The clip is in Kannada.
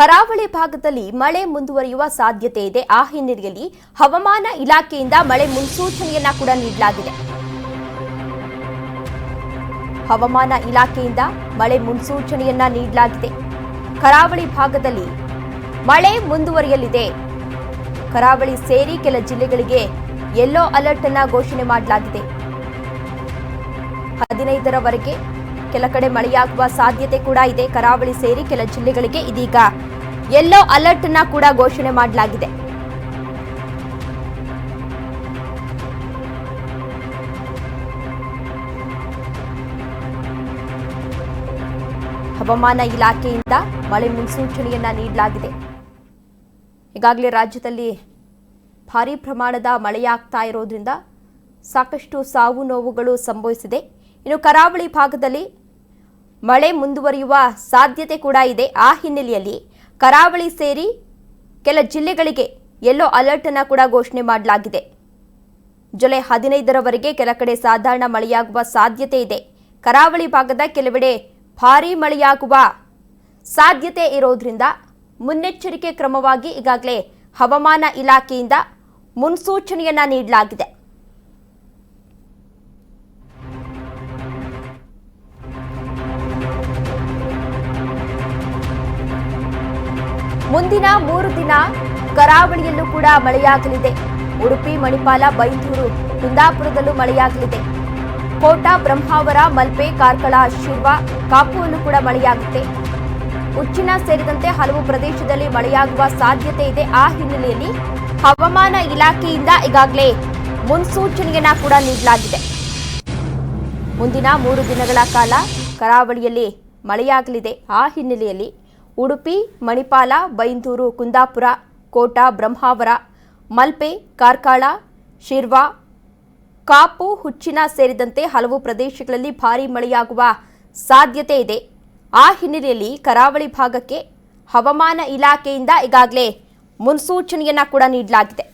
ಕರಾವಳಿ ಭಾಗದಲ್ಲಿ ಮಳೆ ಮುಂದುವರಿಯುವ ಸಾಧ್ಯತೆ ಇದೆ. ಆ ಹಿನ್ನೆಲೆಯಲ್ಲಿ ಹವಾಮಾನ ಇಲಾಖೆಯಿಂದ ಮಳೆ ಮುನ್ಸೂಚನೆಯನ್ನ ಕೂಡ ನೀಡಲಾಗಿದೆ. ಹವಾಮಾನ ಇಲಾಖೆಯಿಂದ ಮಳೆ ಮುನ್ಸೂಚನೆಯನ್ನ ನೀಡಲಾಗಿದೆ. ಕರಾವಳಿ ಭಾಗದಲ್ಲಿ ಮಳೆ ಮುಂದುವರಿಯಲಿದೆ. ಕರಾವಳಿ ಸೇರಿ ಕೆಲ ಜಿಲ್ಲೆಗಳಿಗೆ ಯೆಲ್ಲೋ ಅಲರ್ಟ್ ಅನ್ನ ಘೋಷಣೆ ಮಾಡಲಾಗಿದೆ. 15ರವರೆಗೆ ಕೆಲ ಕಡೆ ಮಳೆಯಾಗುವ ಸಾಧ್ಯತೆ ಕೂಡ ಇದೆ. ಕರಾವಳಿ ಸೇರಿ ಕೆಲ ಜಿಲ್ಲೆಗಳಿಗೆ ಇದೀಗ ಯೆಲ್ಲೋ ಅಲರ್ಟ್ ಅನ್ನ ಕೂಡ ಘೋಷಣೆ ಮಾಡಲಾಗಿದೆ. ಹವಾಮಾನ ಇಲಾಖೆಯಿಂದ ಮಳೆ ಮುನ್ಸೂಚನೆಯನ್ನ ನೀಡಲಾಗಿದೆ. ಈಗಾಗಲೇ ರಾಜ್ಯದಲ್ಲಿ ಭಾರೀ ಪ್ರಮಾಣದ ಮಳೆಯಾಗ್ತಾ ಇರೋದ್ರಿಂದ ಸಾಕಷ್ಟು ಸಾವು ನೋವುಗಳು ಸಂಭವಿಸಿದೆ. ಇನ್ನು ಕರಾವಳಿ ಭಾಗದಲ್ಲಿ ಮಳೆ ಮುಂದುವರಿಯುವ ಸಾಧ್ಯತೆ ಕೂಡ ಇದೆ. ಆ ಹಿನ್ನೆಲೆಯಲ್ಲಿ ಕರಾವಳಿ ಸೇರಿ ಕೆಲ ಜಿಲ್ಲೆಗಳಿಗೆ ಯೆಲ್ಲೋ ಅಲರ್ಟ್ ಅನ್ನು ಕೂಡ ಘೋಷಣೆ ಮಾಡಲಾಗಿದೆ. ಜುಲೈ 15ರವರೆಗೆ ಕೆಲ ಕಡೆ ಸಾಧಾರಣ ಮಳೆಯಾಗುವ ಸಾಧ್ಯತೆ ಇದೆ. ಕರಾವಳಿ ಭಾಗದ ಕೆಲವೆಡೆ ಭಾರೀ ಮಳೆಯಾಗುವ ಸಾಧ್ಯತೆ ಇರೋದ್ರಿಂದ ಮುನ್ನೆಚ್ಚರಿಕೆ ಕ್ರಮವಾಗಿ ಈಗಾಗಲೇ ಹವಾಮಾನ ಇಲಾಖೆಯಿಂದ ಮುನ್ಸೂಚನೆಯನ್ನ ನೀಡಲಾಗಿದೆ. ಮುಂದಿನ 3 ದಿನ ಕರಾವಳಿಯಲ್ಲೂ ಕೂಡ ಮಳೆಯಾಗಲಿದೆ. ಉಡುಪಿ, ಮಣಿಪಾಲ, ಬೈಂದೂರು, ಕುಂದಾಪುರದಲ್ಲೂ ಮಳೆಯಾಗಲಿದೆ. ಕೋಟಾ, ಬ್ರಹ್ಮಾವರ, ಮಲ್ಪೆ, ಕಾರ್ಕಳ, ಶಿರ್ವಾ, ಕಾಪುವಲ್ಲೂ ಕೂಡ ಮಳೆಯಾಗುತ್ತೆ. ಉಚ್ಚಿನ ಸೇರಿದಂತೆ ಹಲವು ಪ್ರದೇಶದಲ್ಲಿ ಮಳೆಯಾಗುವ ಸಾಧ್ಯತೆ ಇದೆ. ಆ ಹಿನ್ನೆಲೆಯಲ್ಲಿ ಹವಾಮಾನ ಇಲಾಖೆಯಿಂದ ಈಗಾಗಲೇ ಮುನ್ಸೂಚನೆಯನ್ನ ಕೂಡ ನೀಡಲಾಗಿದೆ. ಮುಂದಿನ 3 ದಿನಗಳ ಕಾಲ ಕರಾವಳಿಯಲ್ಲಿ ಮಳೆಯಾಗಲಿದೆ. ಆ ಹಿನ್ನೆಲೆಯಲ್ಲಿ ಉಡುಪಿ, ಮಣಿಪಾಲ, ಬೈಂದೂರು, ಕುಂದಾಪುರ, ಕೋಟಾ, ಬ್ರಹ್ಮಾವರ, ಮಲ್ಪೆ, ಕಾರ್ಕಳ, ಶಿರ್ವಾ, ಕಾಪು, ಹುಚ್ಚಿನ ಸೇರಿದಂತೆ ಹಲವು ಪ್ರದೇಶಗಳಲ್ಲಿ ಭಾರೀ ಮಳೆಯಾಗುವ ಸಾಧ್ಯತೆ ಇದೆ. ಆ ಹಿನ್ನೆಲೆಯಲ್ಲಿ ಕರಾವಳಿ ಭಾಗಕ್ಕೆ ಹವಾಮಾನ ಇಲಾಖೆಯಿಂದ ಈಗಾಗಲೇ ಮುನ್ಸೂಚನೆಯನ್ನ ಕೂಡ ನೀಡಲಾಗಿದೆ.